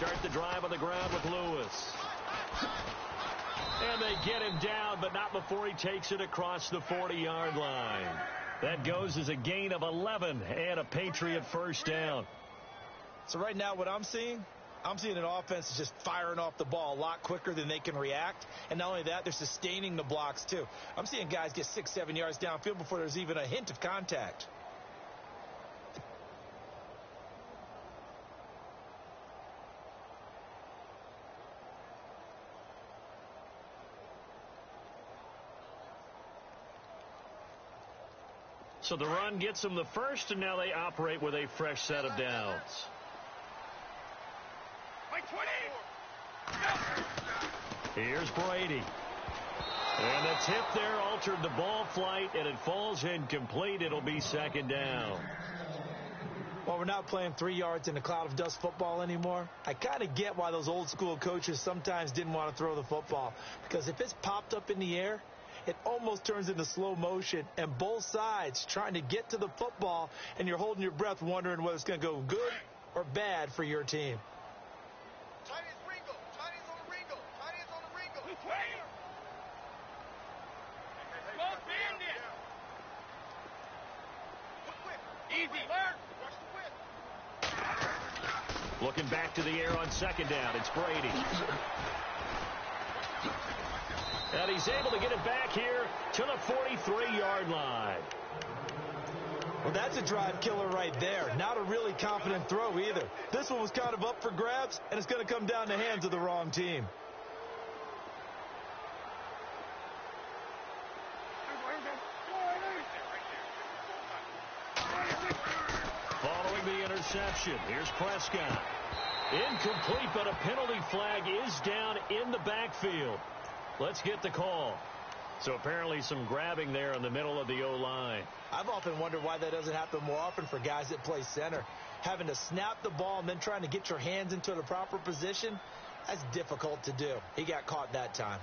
start the drive on the ground with Lewis. And they get him down, but not before he takes it across the 40-yard line. That goes as a gain of 11 and a Patriot first down. So right now what I'm seeing an offense is just firing off the ball a lot quicker than they can react. And not only that, they're sustaining the blocks too. I'm seeing guys get 6-7 yards downfield before there's even a hint of contact. So the run gets them the first, and now they operate with a fresh set of downs. Here's Brady. And the tip there altered the ball flight, and it falls incomplete. It'll be second down. Well, we're not playing 3 yards in a cloud of dust football anymore. I kind of get why those old school coaches sometimes didn't want to throw the football. Because if it's popped up in the air, it almost turns into slow motion, and both sides trying to get to the football, and you're holding your breath wondering whether it's going to go good or bad for your team. Looking back to the air on second down, it's Brady. And he's able to get it back here to the 43-yard line. Well, that's a drive killer right there. Not a really confident throw either. This one was kind of up for grabs, and it's going to come down the hands of the wrong team. Following the interception, here's Prescott. Incomplete, but a penalty flag is down in the backfield. Let's get the call. So apparently some grabbing there in the middle of the O-line. I've often wondered why that doesn't happen more often for guys that play center. Having to snap the ball and then trying to get your hands into the proper position, that's difficult to do. He got caught that time.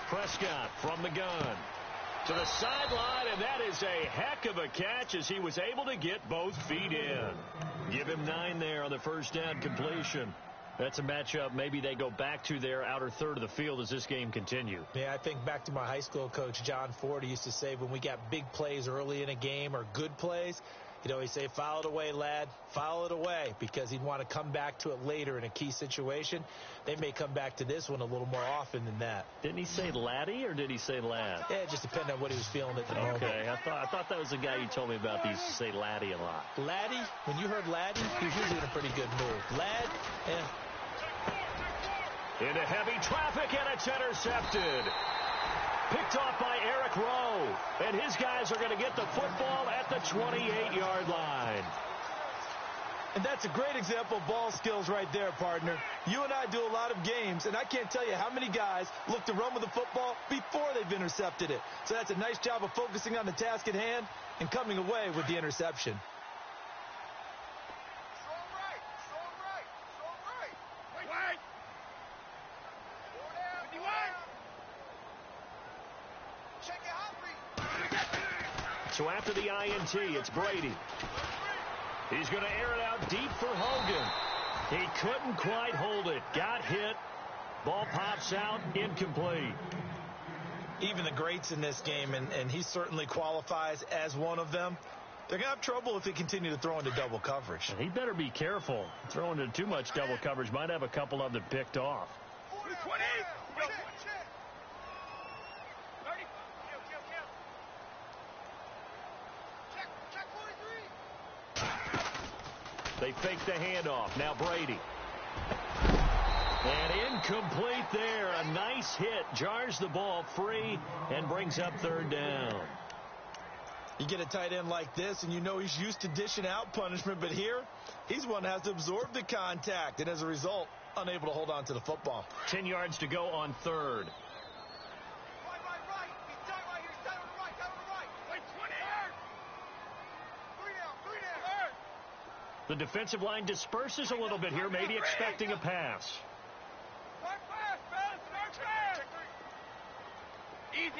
Prescott from the gun to the sideline, and that is a heck of a catch as he was able to get both feet in. Give him 9 there on the first down completion. That's a matchup maybe they go back to their outer third of the field as this game continues. Yeah, I think back to my high school coach, John Ford. He used to say when we got big plays early in a game or good plays, he'd always say, foul it away, lad, foul it away, because he'd want to come back to it later in a key situation. They may come back to this one a little more often than that. Didn't he say laddie or did he say lad? Yeah, it just depended on what he was feeling at the moment. Okay, I thought that was the guy you told me about. He used to say laddie a lot. Laddie, when you heard laddie, he was usually in a pretty good mood. Lad, Into heavy traffic, and it's intercepted. Picked off by Eric Rowe. And his guys are going to get the football at the 28-yard line. And that's a great example of ball skills right there, partner. You and I do a lot of games, and I can't tell you how many guys look to run with the football before they've intercepted it. So that's a nice job of focusing on the task at hand and coming away with the interception. So after the INT, it's Brady. He's going to air it out deep for Hogan. He couldn't quite hold it. Got hit. Ball pops out. Incomplete. Even the greats in this game, and he certainly qualifies as one of them, they're going to have trouble if they continue to throw into double coverage. He better be careful. Throwing into too much double coverage might have a couple of them picked off. 20. They fake the handoff. Now Brady. And incomplete there. A nice hit. Jars the ball free and brings up third down. You get a tight end like this, and you know he's used to dishing out punishment, but here, he's one that has to absorb the contact, and as a result, unable to hold on to the football. 10 yards to go on third. The defensive line disperses a little bit here, maybe expecting a pass. Easy.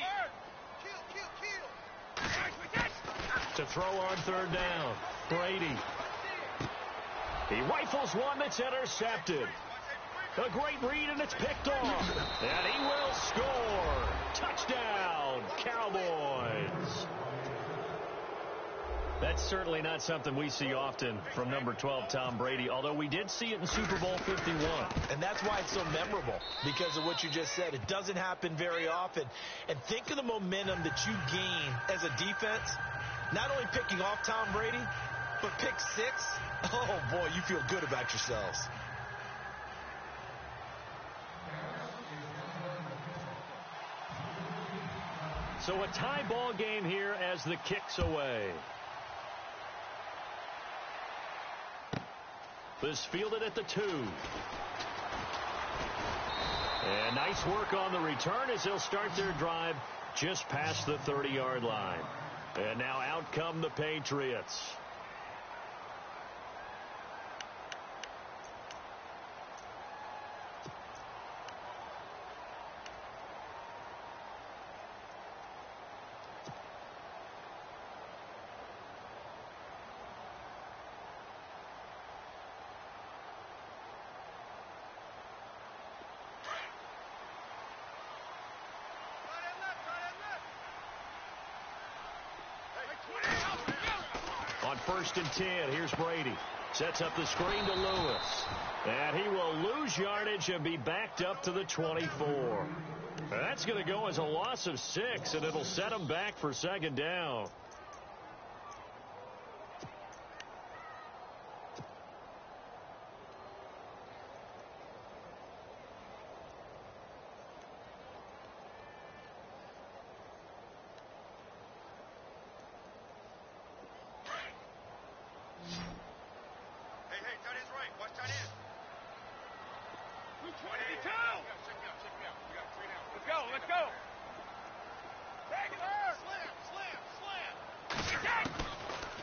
To throw on third down, Brady. He rifles one that's intercepted. A great read, and it's picked off. And he will score. Touchdown, Cowboys. That's certainly not something we see often from number 12, Tom Brady, although we did see it in Super Bowl 51. And that's why it's so memorable, because of what you just said. It doesn't happen very often. And think of the momentum that you gain as a defense, not only picking off Tom Brady, but pick six. Oh, boy, you feel good about yourselves. So a tie ball game here as the kick's away. This fielded at the 2. And nice work on the return as they'll start their drive just past the 30-yard line. And now out come the Patriots. On 1st and 10, here's Brady. Sets up the screen to Lewis. And he will lose yardage and be backed up to the 24. That's going to go as a loss of 6, and it'll set him back for 2nd down.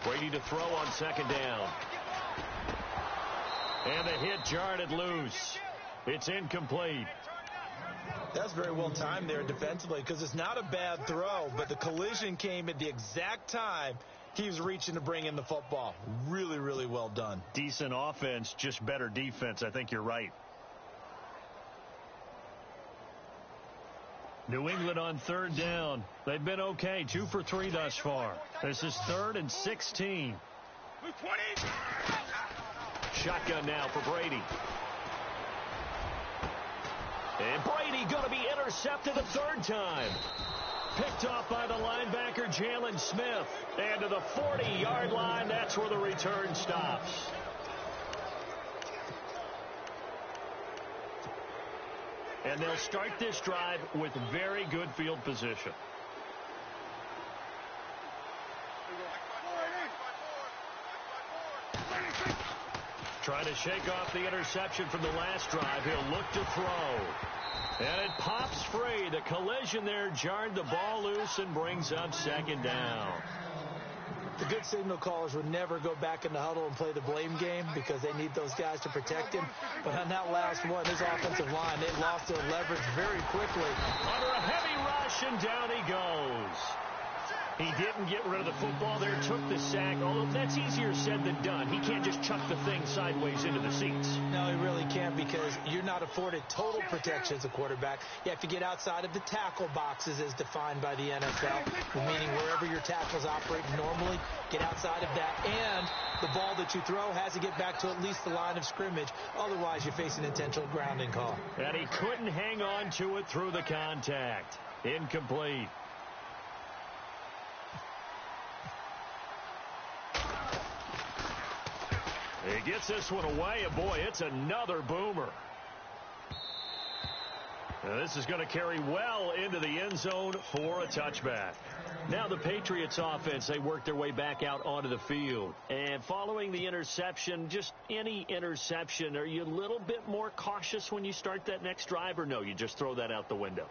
Brady to throw on 2nd down. And the hit jarred loose. It's incomplete. That's very well timed there defensively, because it's not a bad throw, but the collision came at the exact time he was reaching to bring in the football. Really, really well done. Decent offense, just better defense. I think you're right. New England on 3rd down. They've been okay. 2 for 3 thus far. This is 3rd and 16. Shotgun now for Brady. And Brady going to be intercepted a 3rd time. Picked off by the linebacker, Jalen Smith. And to the 40-yard line, that's where the return stops. And they'll start this drive with very good field position. Trying to shake off the interception from the last drive. He'll look to throw. And it pops free. The collision there jarred the ball loose and brings up 2nd down. The good signal callers would never go back in the huddle and play the blame game because they need those guys to protect him. But on that last one, his offensive line, they lost their leverage very quickly. Under a heavy rush, and down he goes. He didn't get rid of the football there, took the sack, although that's easier said than done. He can't just chuck the thing sideways into the seats. No, he really can't, because you're not afforded total protection as a quarterback. You have to get outside of the tackle boxes as defined by the NFL, meaning wherever your tackles operate normally, get outside of that. And the ball that you throw has to get back to at least the line of scrimmage. Otherwise, you're facing an intentional grounding call. And he couldn't hang on to it through the contact. Incomplete. He gets this one away, and boy, it's another boomer. Now, this is going to carry well into the end zone for a touchback. Now the Patriots offense, they work their way back out onto the field. And following the interception, just any interception, are you a little bit more cautious when you start that next drive, or no, you just throw that out the window?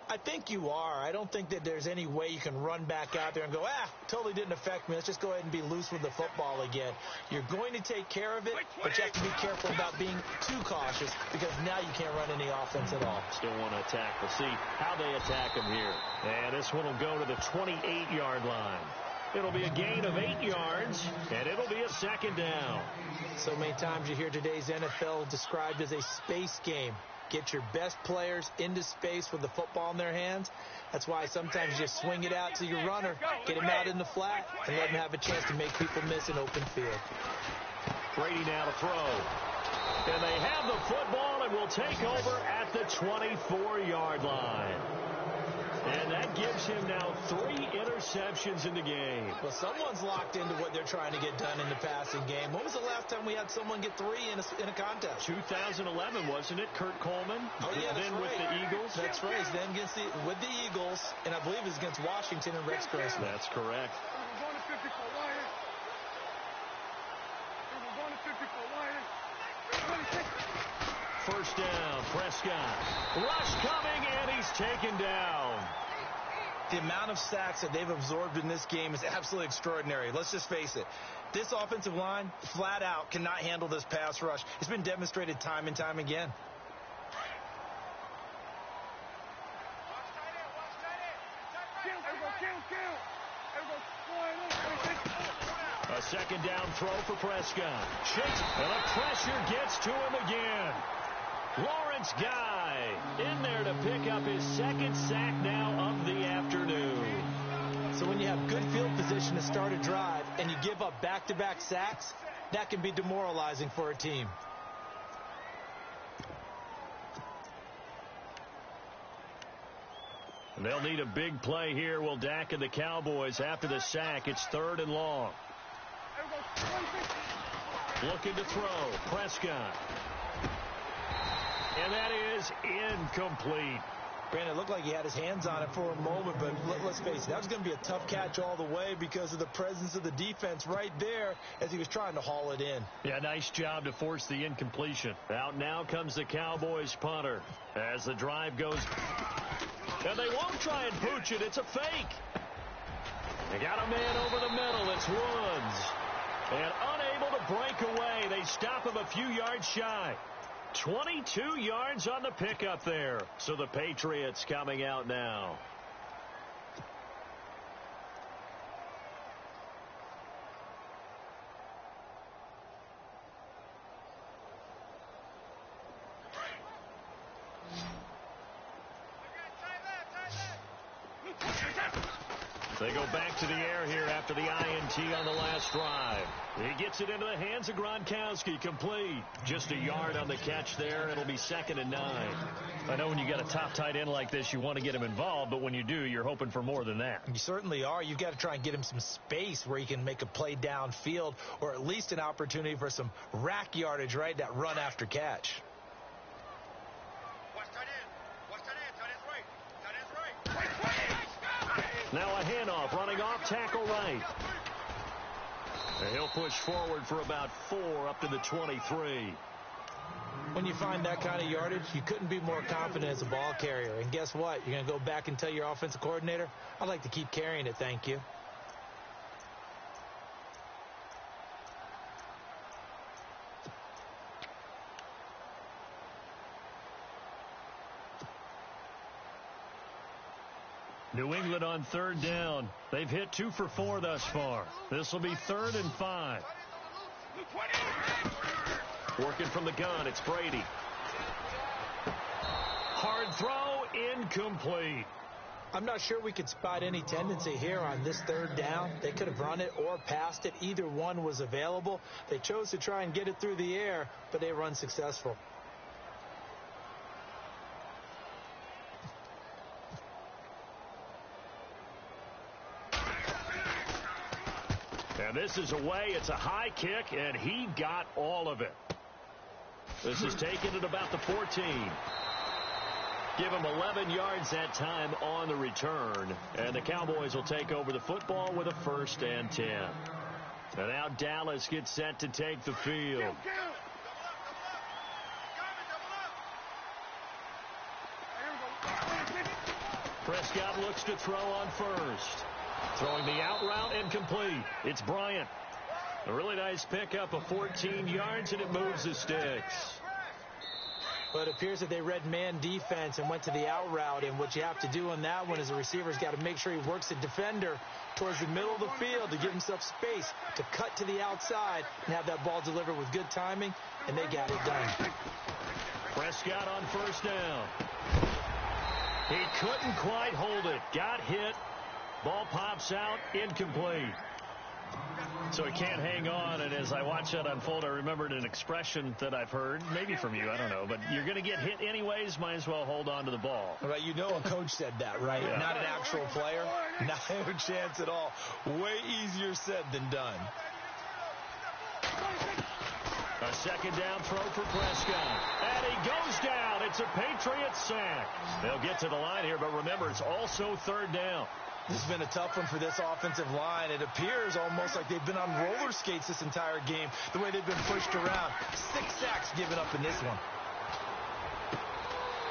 I think you are. I don't think that there's any way you can run back out there and go, totally didn't affect me. Let's just go ahead and be loose with the football again. You're going to take care of it, but you have to be careful about being too cautious because now you can't run any offense at all. Still want to attack. We'll see how they attack him here. And this one will go to the 28-yard line. It'll be a gain of 8 yards, and it'll be a second down. So many times you hear today's NFL described as a space game. Get your best players into space with the football in their hands. That's why sometimes you just swing it out to your runner, get him out in the flat, and let him have a chance to make people miss an open field. Brady now to throw. And they have the football and will take over at the 24-yard line. And that gives him now 3 interceptions in the game. Well, someone's locked into what they're trying to get done in the passing game. When was the last time we had someone get 3 in a contest? 2011, wasn't it? Kurt Coleman? Oh, yeah, that's then right. With the Eagles? That's right. Then with the Eagles, and I believe it was against Washington and Rex Grossman. That's correct. First down, Prescott. Rush coming, and he's taken down. The amount of sacks that they've absorbed in this game is absolutely extraordinary. Let's just face it. This offensive line, flat out, cannot handle this pass rush. It's been demonstrated time and time again. A second down throw for Prescott. Shakes, and the pressure gets to him again. Lawrence Guy in there to pick up his second sack now of the afternoon. So when you have good field position to start a drive and you give up back-to-back sacks, that can be demoralizing for a team. They'll need a big play here. Will Dak and the Cowboys after the sack. It's 3rd and long. Looking to throw. Prescott. And that is incomplete. Brandon, it looked like he had his hands on it for a moment, but let's face it, that was going to be a tough catch all the way because of the presence of the defense right there as he was trying to haul it in. Yeah, nice job to force the incompletion. Out now comes the Cowboys punter as the drive goes. And they won't try and pooch it. It's a fake. They got a man over the middle. It's Woods. And unable to break away. They stop him a few yards shy. 22 yards on the pickup there. So the Patriots coming out now. They go back to the air here after the INT on the last drive. He gets it into the hands of Gronkowski. Complete. Just a yard on the catch there. It'll be 2nd and 9. I know when you got a top tight end like this, you want to get him involved, but when you do, you're hoping for more than that. You certainly are. You've got to try and get him some space where he can make a play downfield or at least an opportunity for some rack yardage, right? That run after catch. Now a handoff, running off tackle right. And he'll push forward for about 4 up to the 23. When you find that kind of yardage, you couldn't be more confident as a ball carrier. And guess what? You're going to go back and tell your offensive coordinator, I'd like to keep carrying it, thank you. New England on 3rd down. They've hit 2 for 4 thus far. This will be 3rd and 5. Working from the gun, it's Brady. Hard throw, incomplete. I'm not sure we could spot any tendency here on this 3rd down. They could have run it or passed it. Either one was available. They chose to try and get it through the air, but they were unsuccessful. And this is away. It's a high kick, and he got all of it. This is taken at about the 14. Give him 11 yards that time on the return. And the Cowboys will take over the football with a 1st and 10. And now Dallas gets set to take the field. Prescott looks to throw on first. Throwing the out route incomplete. It's Bryant. A really nice pickup of 14 yards, and it moves the sticks. Well, it appears that they read man defense and went to the out route, and what you have to do on that one is the receiver's got to make sure he works the defender towards the middle of the field to give himself space to cut to the outside and have that ball delivered with good timing, and they got it done. Prescott on first down. He couldn't quite hold it. Got hit. Ball pops out, incomplete. So he can't hang on, and as I watch that unfold, I remembered an expression that I've heard, maybe from you, I don't know, but you're going to get hit anyways, might as well hold on to the ball. Right, you know a coach said that, right? Yeah. Not an actual player. Not a chance at all. Way easier said than done. A second down throw for Prescott. And he goes down. It's a Patriots sack. They'll get to the line here, but remember, it's also third down. This has been a tough one for this offensive line. It appears almost like they've been on roller skates this entire game, the way they've been pushed around. 6 sacks given up in this one.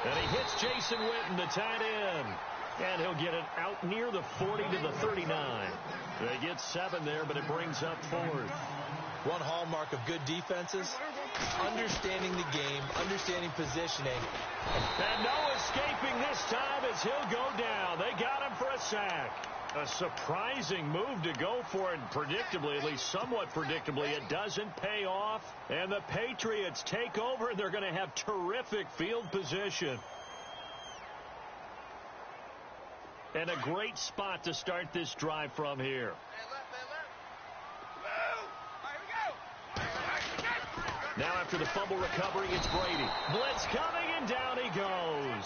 And he hits Jason Witten, the tight end. And he'll get it out near the 40 to the 39. They get 7 there, but it brings up 4th. One hallmark of good defenses, understanding the game, understanding positioning. And no escaping this time as he'll go down. They got him for a sack. A surprising move to go for it, predictably, at least somewhat predictably. It doesn't pay off, and the Patriots take over, and they're going to have terrific field position. And a great spot to start this drive from here. Now after the fumble recovery, it's Brady. Blitz coming, and down he goes.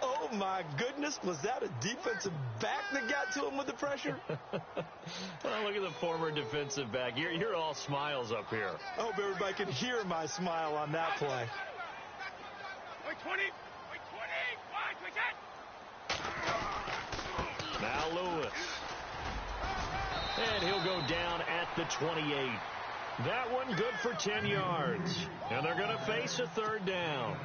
Oh, my goodness. Was that a defensive back that got to him with the pressure? Well, look at the former defensive back. You're all smiles up here. I hope everybody can hear my smile on that play. Now Lewis. And he'll go down at the 28. That one good for 10 yards. And they're going to face a third down.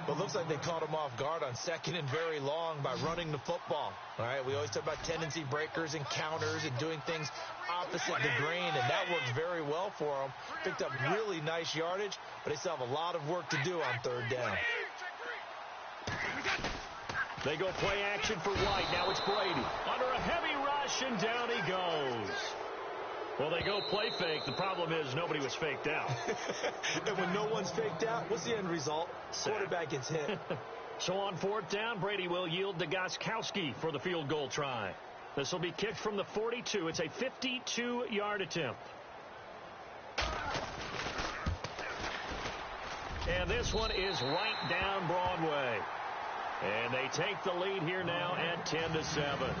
Well, it looks like they caught him off guard on second and very long by running the football. All right, we always talk about tendency breakers and counters and doing things opposite the grain, and that worked very well for them. Picked up really nice yardage, but they still have a lot of work to do on third down. They go play action for White. Now it's Brady. Under a heavy rush, and down he goes. Well, they go play fake. The problem is nobody was faked out. And when no one's faked out, what's the end result? Quarterback gets hit. So on fourth down, Brady will yield to Gostkowski for the field goal try. This will be kicked from the 42. It's a 52-yard attempt. And this one is right down Broadway. And they take the lead here now at 10-7.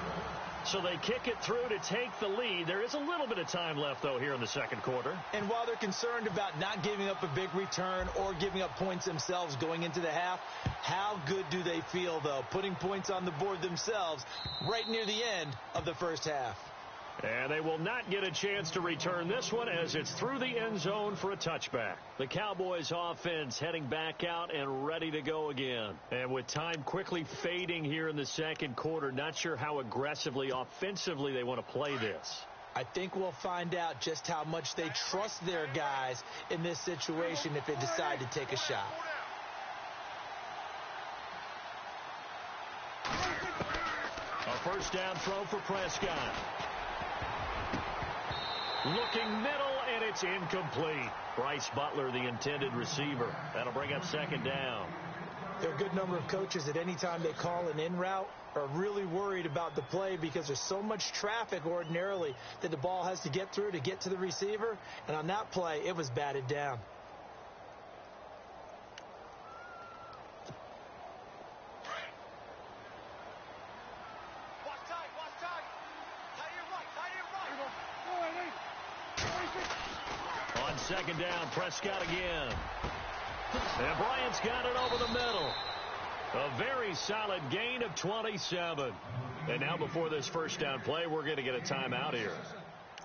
So they kick it through to take the lead. There is a little bit of time left, though, here in the second quarter. And while they're concerned about not giving up a big return or giving up points themselves going into the half, how good do they feel, though, putting points on the board themselves right near the end of the first half? And they will not get a chance to return this one as it's through the end zone for a touchback. The Cowboys offense heading back out and ready to go again. And with time quickly fading here in the second quarter, not sure how aggressively, offensively they want to play this. I think we'll find out just how much they trust their guys in this situation if they decide to take a shot. A first down throw for Prescott. Looking middle, and it's incomplete. Bryce Butler, the intended receiver. That'll bring up second down. There are a good number of coaches at any time they call an in route are really worried about the play because there's so much traffic ordinarily that the ball has to get through to get to the receiver. And on that play, it was batted down. On second down, Prescott again. And Bryant's got it over the middle. A very solid gain of 27. And now before this first down play, we're going to get a timeout here,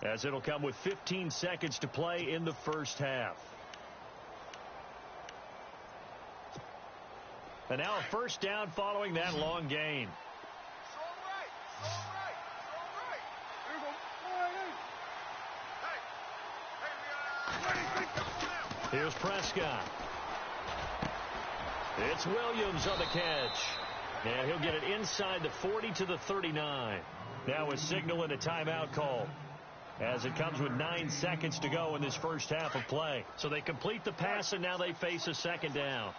as it'll come with 15 seconds to play in the first half. And now a first down following that long gain. Here's Prescott. It's Williams on the catch. And he'll get it inside the 40 to the 39. Now a signal and a timeout call, as it comes with 9 seconds to go in this first half of play. So they complete the pass, and now they face a second down.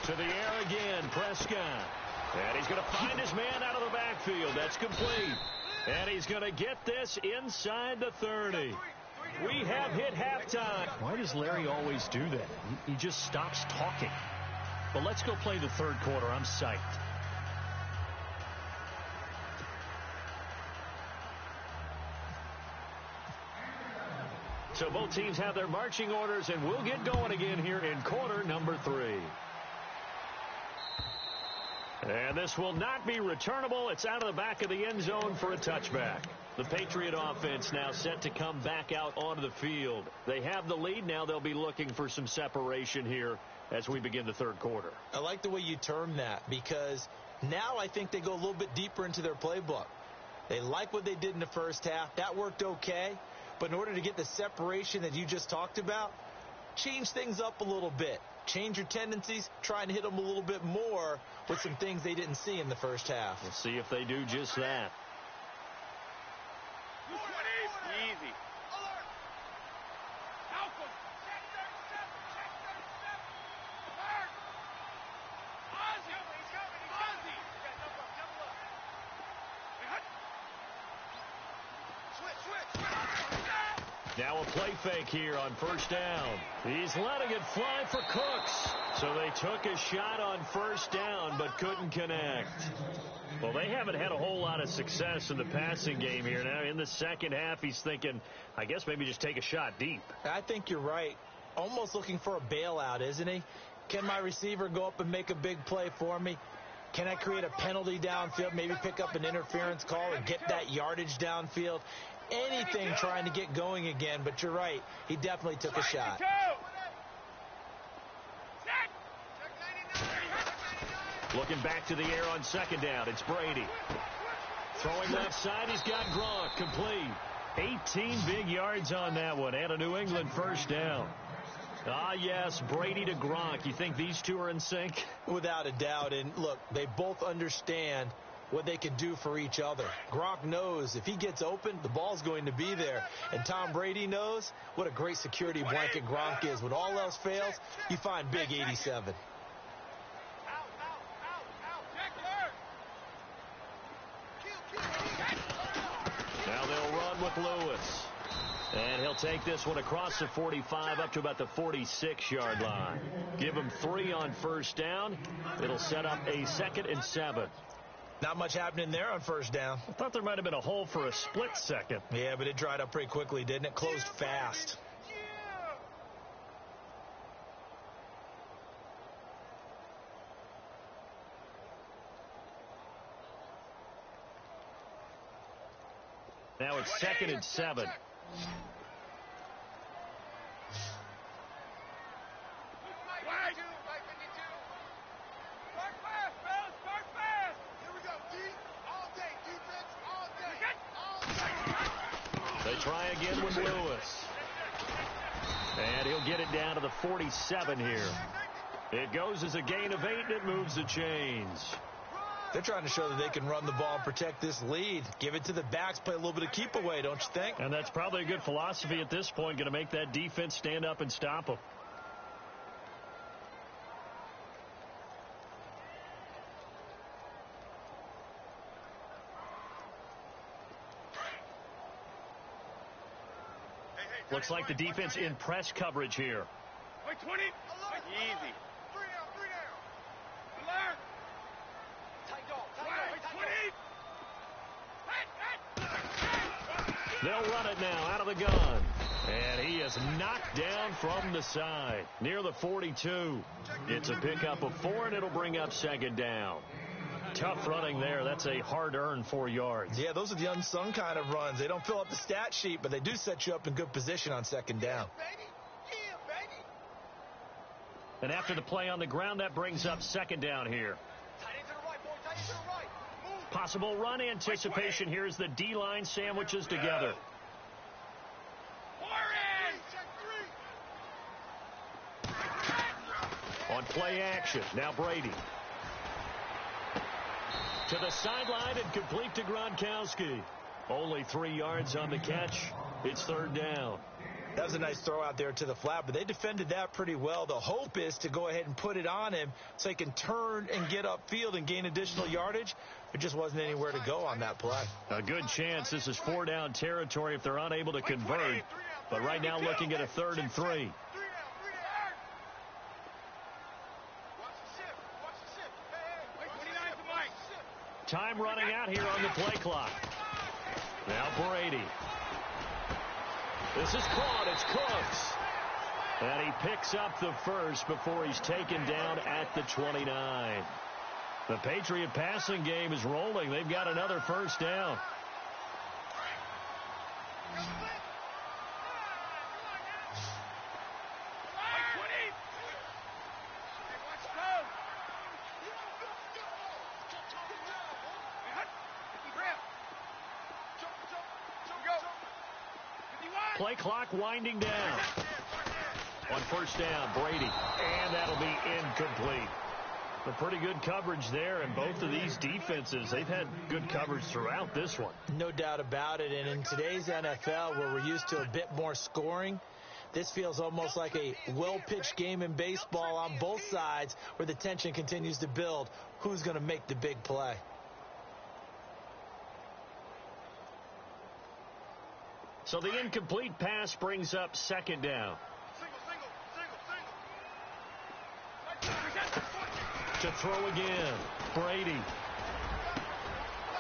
To the air again, Prescott. And he's going to find his man out of the backfield. That's complete. And he's going to get this inside the 30. We have hit halftime. Why does Larry always do that? He just stops talking. But let's go play the third quarter. I'm psyched. So both teams have their marching orders, and we'll get going again here in quarter number 3. And this will not be returnable. It's out of the back of the end zone for a touchback. The Patriot offense now set to come back out onto the field. They have the lead. Now they'll be looking for some separation here as we begin the third quarter. I like the way you term that, because now I think they go a little bit deeper into their playbook. They like what they did in the first half. That worked okay. But in order to get the separation that you just talked about, change things up a little bit. Change your tendencies, try and hit them a little bit more with some things they didn't see in the first half. We'll see if they do just that. Easy. Now a play fake here on first down. He's letting it fly for Cooks. So they took a shot on first down but couldn't connect. Well, they haven't had a whole lot of success in the passing game here. Now in the second half, he's thinking, I guess maybe just take a shot deep. I think you're right. Almost looking for a bailout, isn't he? Can my receiver go up and make a big play for me? Can I create a penalty downfield, maybe pick up an interference call and get that yardage downfield? Anything trying to get going again, but you're right. He definitely took a shot. Looking back to the air on second down. It's Brady. Throwing left side. He's got Gronk complete. 18 big yards on that one. And a New England first down. Ah, yes, Brady to Gronk. You think these two are in sync? Without a doubt. And look, they both understand what they can do for each other. Gronk knows if he gets open, the ball's going to be there. And Tom Brady knows what a great security blanket Gronk is. When all else fails, you find big 87. Now they'll run with Lewis. And he'll take this one across the 45 up to about the 46-yard line. Give him 3 on first down. It'll set up a 2nd and 7. Not much happening there on first down. I thought there might have been a hole for a split second. Yeah, but it dried up pretty quickly, didn't it? Closed fast. Now it's 2nd and 7. They try again with Lewis. And he'll get it down to the 47 here. It goes as a gain of 8, and it moves the chains. They're trying to show that they can run the ball and protect this lead. Give it to the backs, play a little bit of keep away, don't you think? And that's probably a good philosophy at this point, going to make that defense stand up and stop them. Looks like the defense in press coverage here. 20. Easy. 3 down. Alert. They'll run it now out of the gun. And he is knocked down from the side near the 42. It's a pickup of 4, and it'll bring up 2nd down. Tough running there. That's a hard-earned 4 yards. Yeah, those are the unsung kind of runs. They don't fill up the stat sheet, but they do set you up in good position on second down. And after the play on the ground, that brings up second down here. Possible run anticipation here as the D-line sandwiches together. On play action, now Brady. To the sideline and complete to Gronkowski. Only 3 yards on the catch. It's third down. That was a nice throw out there to the flat, but they defended that pretty well. The hope is to go ahead and put it on him so he can turn and get upfield and gain additional yardage. There just wasn't anywhere to go on that play. A good chance this is 4-down territory if they're unable to convert. But right now looking at a 3rd and 3. Time running out here on the play clock. Now Brady. This is caught. It's Cooks. And he picks up the first before he's taken down at the 29. The Patriot passing game is rolling. They've got another first down. Play clock winding down. On first down, Brady. And that'll be incomplete. A pretty good coverage there, and both of these defenses, they've had good coverage throughout this one. No doubt about it, and in today's NFL, where we're used to a bit more scoring, this feels almost like a well-pitched game in baseball on both sides where the tension continues to build. Who's going to make the big play? So the incomplete pass brings up second down. To throw again, Brady.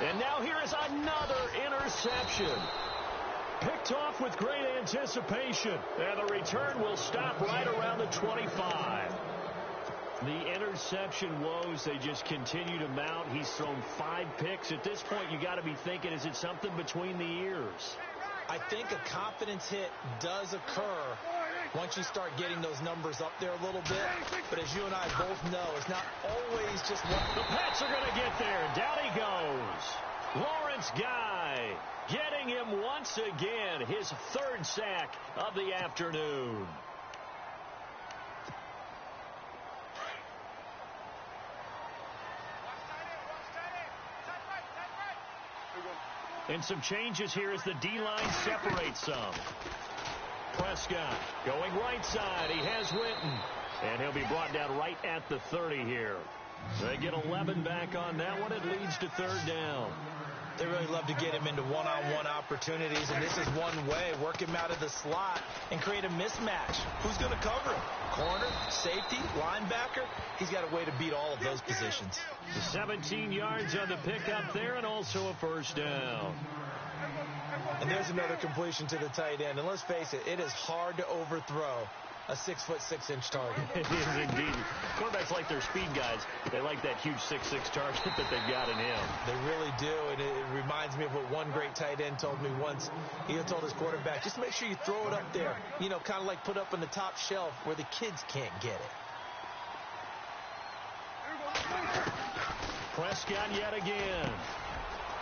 And now here is another interception. Picked off with great anticipation. And the return will stop right around the 25. The interception woes, they just continue to mount. He's thrown 5 picks. At this point, you got to be thinking, is it something between the ears? I think a confidence hit does occur once you start getting those numbers up there a little bit. But as you and I both know, it's not always just one. The Pats are going to get there. Down he goes. Lawrence Guy getting him once again. His 3rd sack of the afternoon. And some changes here as the D-line separates some. Prescott going right side. He has Witten. And he'll be brought down right at the 30 here. They get 11 back on that one. It leads to third down. They really love to get him into one-on-one opportunities, and this is one way. Work him out of the slot and create a mismatch. Who's going to cover him? Corner, safety, linebacker? He's got a way to beat all of those positions. 17 yards on the pickup there, and also a first down. And there's another completion to the tight end. And let's face it, it is hard to overthrow a 6'6" target. It is indeed. Quarterbacks like their speed guys. They like that huge 6'6" target that they've got in him. They really do, and it reminds me of what one great tight end told me once. He told his quarterback, just make sure you throw it up there. You know, kind of like put up on the top shelf where the kids can't get it. Prescott yet again.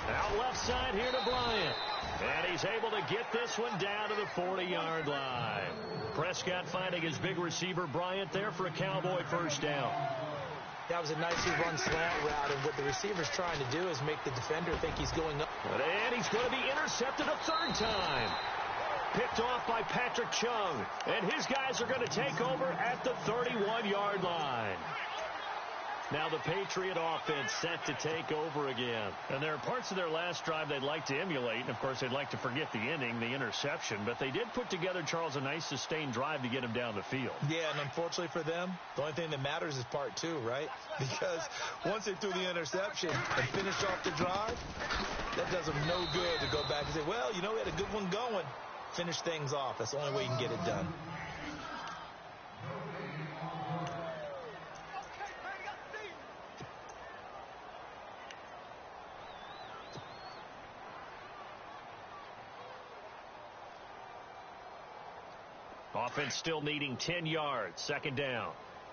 Out left side here to Bryant. And he's able to get this one down to the 40-yard line. Prescott finding his big receiver Bryant there for a Cowboy first down. That was a nicely run slant route, and what the receiver's trying to do is make the defender think he's going up. And he's going to be intercepted a third time. Picked off by Patrick Chung. And his guys are going to take over at the 31-yard line. Now the Patriot offense set to take over again. And there are parts of their last drive they'd like to emulate. And, of course, they'd like to forget the inning, the interception. But they did put together, Charles, a nice sustained drive to get him down the field. Yeah, and unfortunately for them, the only thing that matters is part 2, right? Because once they threw the interception and finished off the drive, that does them no good to go back and say, well, you know, we had a good one going. Finish things off. That's the only way you can get it done. Offense still needing 10 yards. Second down.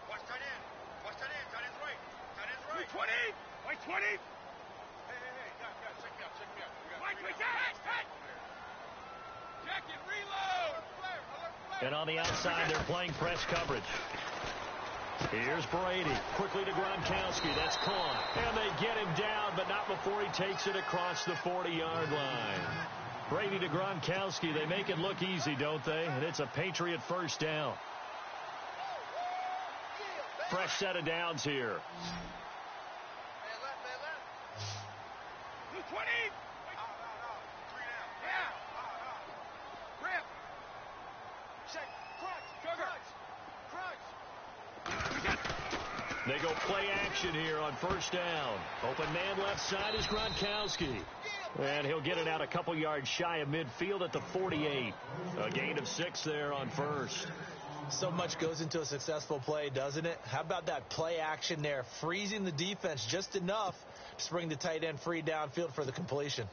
Watch tight end. Watch tight end. Tight end's right. Tight end's right. 20. White 20. Hey, guys, check me out. White, Jack and reload. And on the outside, they're playing press coverage. Here's Brady. Quickly to Gronkowski. That's caught. And they get him down, but not before he takes it across the 40-yard line. Brady to Gronkowski. They make it look easy, don't they? And it's a Patriot first down. Fresh set of downs here. Man left. 20. No. 3 down. Yeah. Rip. Check. Crunch. They go play action here on first down. Open man left side is Gronkowski. And he'll get it out a couple yards shy of midfield at the 48. A gain of 6 there on first. So much goes into a successful play, doesn't it? How about that play action there, freezing the defense just enough to bring the tight end free downfield for the completion.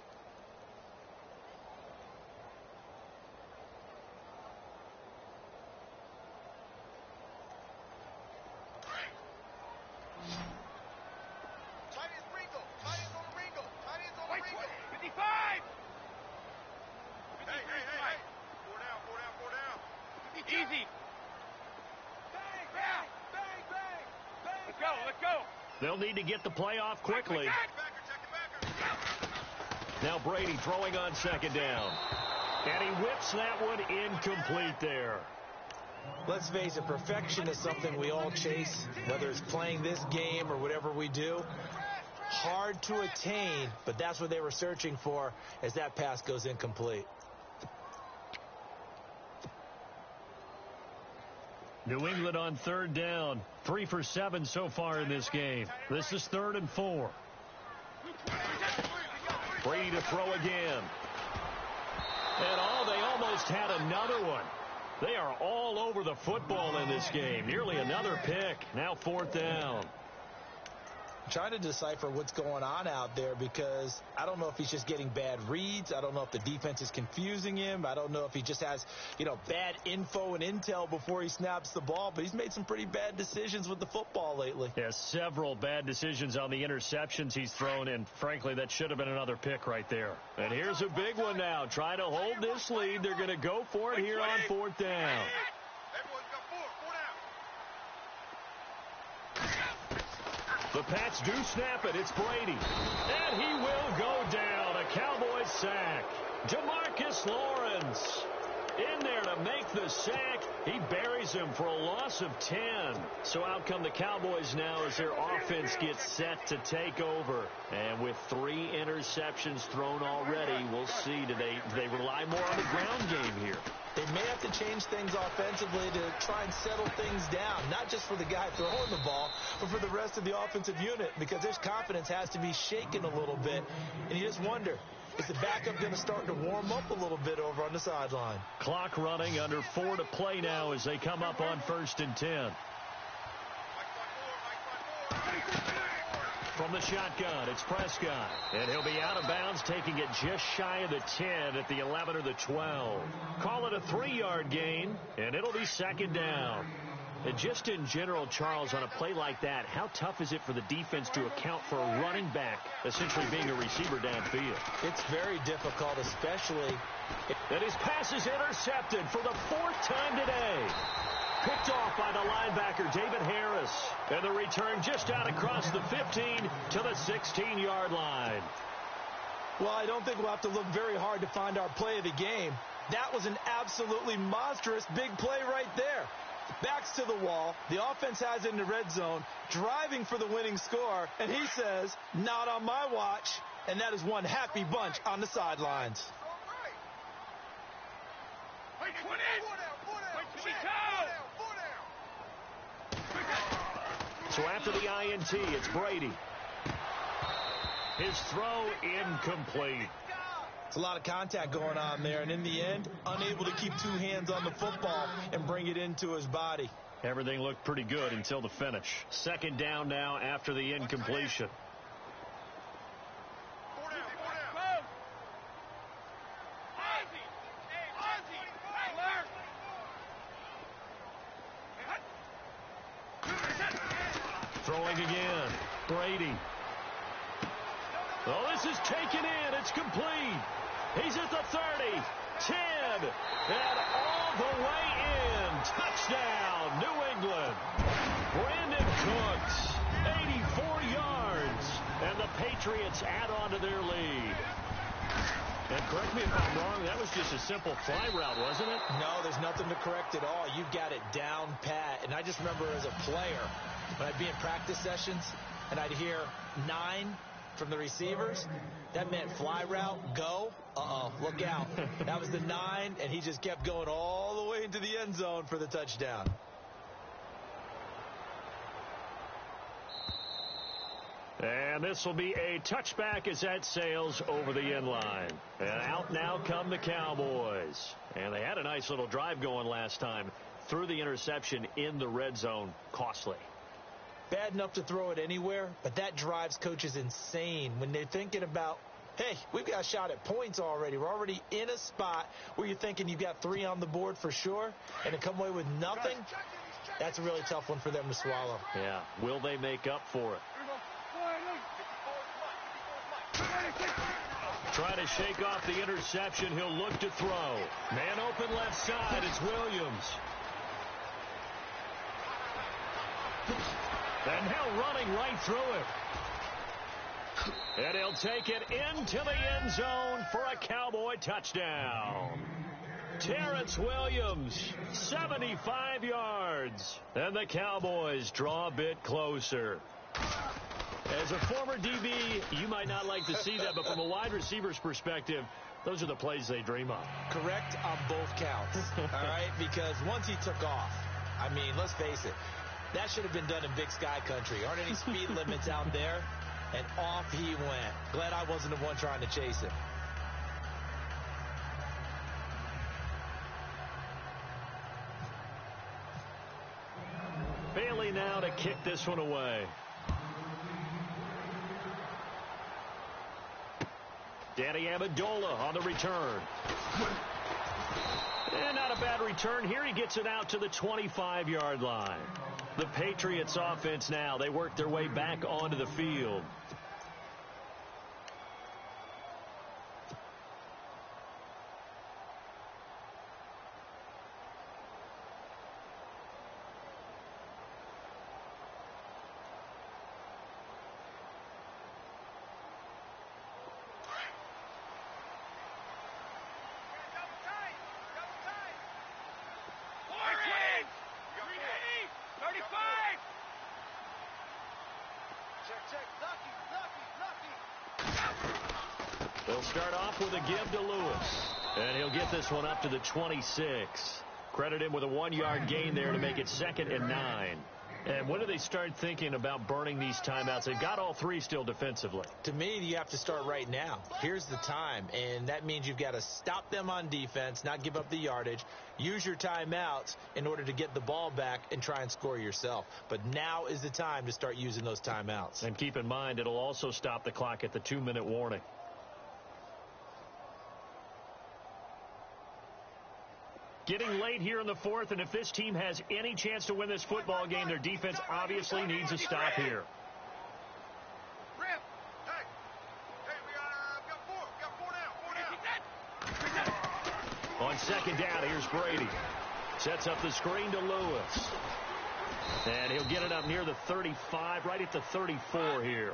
Easy. Let's go. They'll need to get the play off quickly. Now Brady throwing on second down. And he whips that one incomplete there. Let's face it, perfection is something we all chase, whether it's playing this game or whatever we do. Hard to attain, but that's what they were searching for as that pass goes incomplete. New England on third down. 3 for 7 so far in this game. This is 3rd and 4. Brady to throw again. And they almost had another one. They are all over the football in this game. Nearly another pick. Now 4th down. Trying to decipher what's going on out there because I don't know if he's just getting bad reads. I don't know if the defense is confusing him. I don't know if he just has, bad info and intel before he snaps the ball. But he's made some pretty bad decisions with the football lately. Yeah, several bad decisions on the interceptions he's thrown, and frankly, that should have been another pick right there. And here's a big one now. Trying to hold this lead. They're going to go for it here on 4th down. The Pats do snap it. It's Brady. And he will go down. A Cowboys sack. DeMarcus Lawrence in there to make the sack. He buries him for a loss of 10. So out come the Cowboys now as their offense gets set to take over. And with 3 interceptions thrown already, we'll see. Do they rely more on the ground game here? They may have to change things offensively to try and settle things down, not just for the guy throwing the ball, but for the rest of the offensive unit, because their confidence has to be shaken a little bit. And you just wonder, is the backup going to start to warm up a little bit over on the sideline? Clock running, under 4 to play now as they come up on 1st and 10. From the shotgun, it's Prescott. And he'll be out of bounds, taking it just shy of the 10 at the 11 or the 12. Call it a 3-yard gain, and it'll be 2nd down. And just in general, Charles, on a play like that, how tough is it for the defense to account for a running back essentially being a receiver downfield? It's very difficult, especially. And his pass is intercepted for the 4th time today. Picked off by the linebacker, David Harris. And the return just out across the 15 to the 16-yard line. Well, I don't think we'll have to look very hard to find our play of the game. That was an absolutely monstrous big play right there. Backs to the wall. The offense has it in the red zone, driving for the winning score. And he says, not on my watch. And that is one happy bunch on the sidelines. So after the INT, it's Brady. His throw incomplete. It's a lot of contact going on there, and in the end, unable to keep 2 hands on the football and bring it into his body. Everything looked pretty good until the finish. 2nd down now after the incompletion. Throwing again. Brady. Oh, this is taken in. It's complete. He's at the 30, 10, and all the way in. Touchdown, New England. Brandon Cooks, 84 yards, and the Patriots add on to their lead. And correct me if I'm wrong, that was just a simple fly route, wasn't it? No, there's nothing to correct at all. You got it down pat. And I just remember as a player, when I'd be in practice sessions, and I'd hear 9 from the receivers, that meant fly route, go. Look out. That was the 9, and he just kept going all the way into the end zone for the touchdown. And this will be a touchback as that sails over the end line. And out now come the Cowboys. And they had a nice little drive going last time. Threw the interception in the red zone. Costly. Bad enough to throw it anywhere, but that drives coaches insane when they're thinking about, hey, we've got a shot at points already. We're already in a spot where you're thinking you've got 3 on the board for sure, and to come away with nothing, that's a really tough one for them to swallow. Yeah. Will they make up for it? Try to shake off the interception. He'll look to throw. Man open left side. It's Williams. And now running right through it. And he'll take it into the end zone for a Cowboy touchdown. Terrence Williams, 75 yards. And the Cowboys draw a bit closer. As a former DB, you might not like to see that, but from a wide receiver's perspective, those are the plays they dream of. Correct on both counts, all right? Because once he took off, I mean, let's face it, that should have been done in Big Sky Country. Aren't any speed limits out there? And off he went. Glad I wasn't the one trying to chase him. Bailey now to kick this one away. Danny Amendola on the return. And not a bad return here. He gets it out to the 25-yard line. The Patriots offense now, they work their way back onto the field. They'll start off with a give to Lewis. And he'll get this one up to the 26. Credit him with a 1-yard gain there to make it 2nd and 9. And when do they start thinking about burning these timeouts? They've got all 3 still defensively. To me, you have to start right now. Here's the time, and that means you've got to stop them on defense, not give up the yardage, use your timeouts in order to get the ball back and try and score yourself. But now is the time to start using those timeouts. And keep in mind, it'll also stop the clock at the 2-minute warning. Getting late here in the 4th, and if this team has any chance to win this football game, their defense obviously needs a stop here. On 2nd down, here's Brady. Sets up the screen to Lewis. And he'll get it up near the 35, right at the 34 here.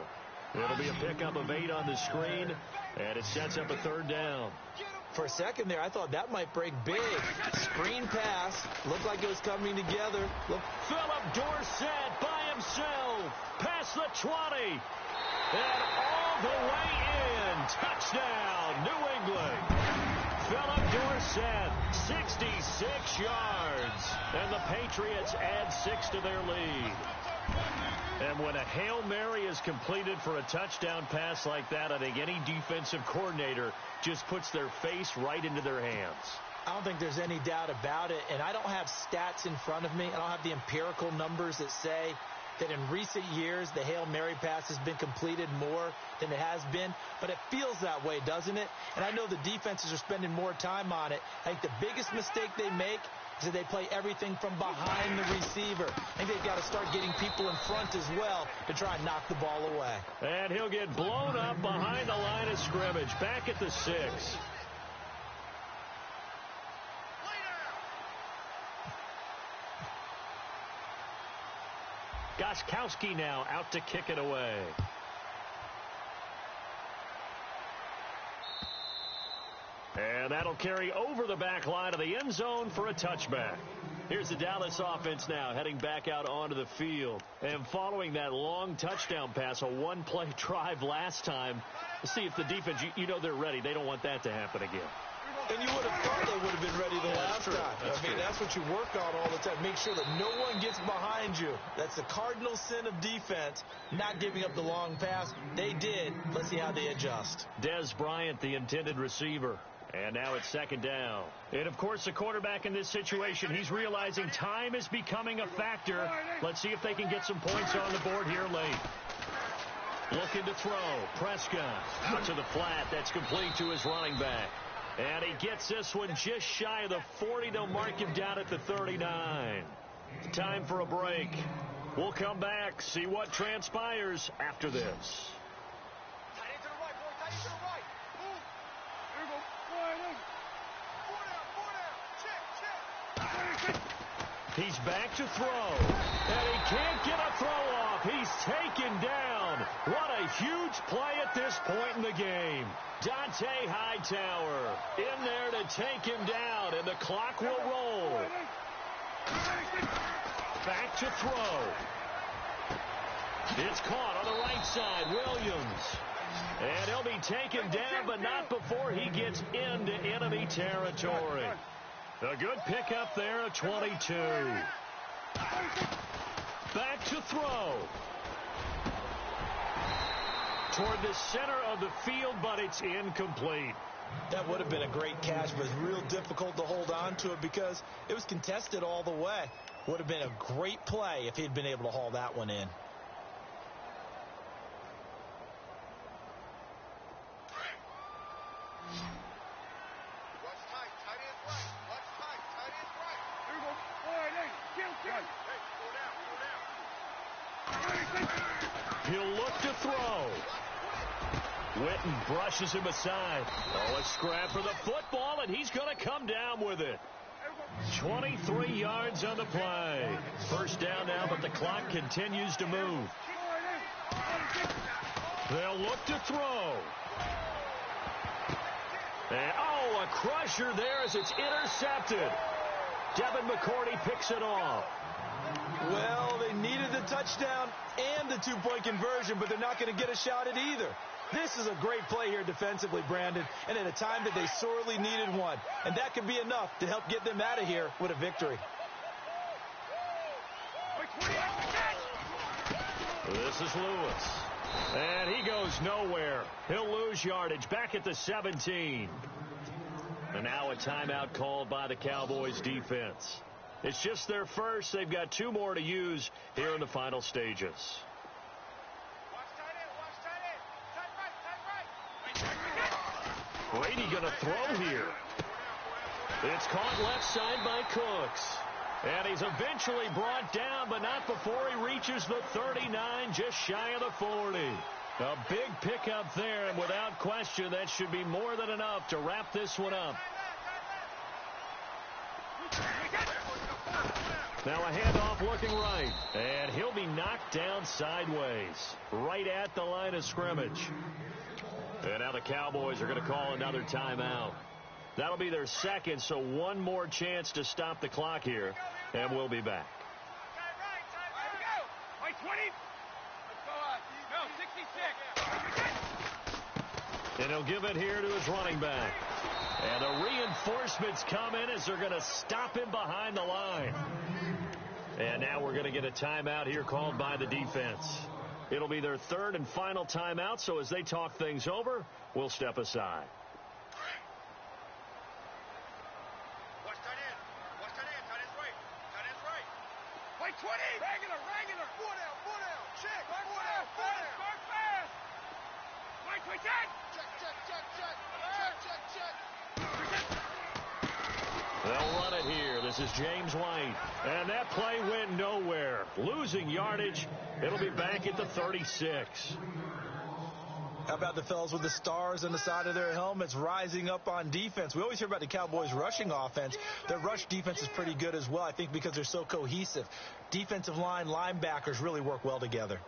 It'll be a pickup of 8 on the screen, and it sets up a 3rd down. For a second there, I thought that might break big. Screen pass. Looked like it was coming together. Look. Philip Dorsett by himself. Past the 20. And all the way in. Touchdown, New England. Philip Dorsett, 66 yards. And the Patriots add 6 to their lead. And when a Hail Mary is completed for a touchdown pass like that, I think any defensive coordinator just puts their face right into their hands. I don't think there's any doubt about it, and I don't have stats in front of me. I don't have the empirical numbers that say that in recent years the Hail Mary pass has been completed more than it has been, but it feels that way, doesn't it? And I know the defenses are spending more time on it. I think the biggest mistake they make So they play everything from behind the receiver. I think they've got to start getting people in front as well to try and knock the ball away. And he'll get blown up behind the line of scrimmage, back at the 6. Gostkowski now out to kick it away. And that'll carry over the back line of the end zone for a touchback. Here's the Dallas offense now heading back out onto the field. And following that long touchdown pass, a one-play drive last time, see if the defense, you know they're ready. They don't want that to happen again. And you would have thought they would have been ready the last time. That's what you work on all the time. Make sure that no one gets behind you. That's the cardinal sin of defense, not giving up the long pass. They did. Let's see how they adjust. Dez Bryant, the intended receiver. And now it's second down. And, of course, the quarterback in this situation, he's realizing time is becoming a factor. Let's see if they can get some points on the board here late. Looking to throw. Prescott out to the flat. That's complete to his running back. And he gets this one just shy of the 40. They'll mark him down at the 39. Time for a break. We'll come back, see what transpires after this. He's back to throw, and he can't get a throw off. He's taken down. What a huge play at this point in the game. Dante Hightower in there to take him down, and the clock will roll. Back to throw. It's caught on the right side, Williams. And he'll be taken down, but not before he gets into enemy territory. A good pickup there at 22. Back to throw. Toward the center of the field, but it's incomplete. That would have been a great catch, but it's real difficult to hold on to it because it was contested all the way. Would have been a great play if he'd been able to haul that one in. He'll look to throw. Witten brushes him aside. Oh, a scrap for the football, and he's going to come down with it. 23 yards on the play. First down now, but the clock continues to move. They'll look to throw. And, oh, a crusher there as it's intercepted. Devin McCourty picks it off. Well, they needed the touchdown and the two-point conversion, but they're not going to get a shot at either. This is a great play here defensively, Brandon, and at a time that they sorely needed one. And that could be enough to help get them out of here with a victory. This is Lewis. And he goes nowhere. He'll lose yardage back at the 17. And now a timeout called by the Cowboys defense. It's just their first. They've got 2 more to use here in the final stages. Brady going to throw here. It's caught left side by Cooks. And he's eventually brought down, but not before he reaches the 39, just shy of the 40. A big pickup there, and without question, that should be more than enough to wrap this one up. Now a handoff looking right, and he'll be knocked down sideways, right at the line of scrimmage. And now the Cowboys are going to call another timeout. That'll be their second, so one more chance to stop the clock here, and we'll be back. And he'll give it here to his running back. And the reinforcements come in as they're going to stop him behind the line. And now we're going to get a timeout here called by the defense. It'll be their third and final timeout, so as they talk things over, we'll step aside. Watch tight end. Watch tight end. Tight end's right. Tight end's right. Wait, 20. Regular. 4 down. Check. 4 down. Start fast. Wait, 10. Check. They'll run it here. This is James White. And that play went nowhere. Losing yardage. It'll be back at the 36. How about the fellas with the stars on the side of their helmets rising up on defense? We always hear about the Cowboys' rushing offense. Their rush defense is pretty good as well, I think, because they're so cohesive. Defensive line, linebackers really work well together.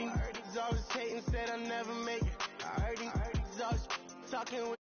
I heard he's always hating, said I never make it. I heard he's always talking with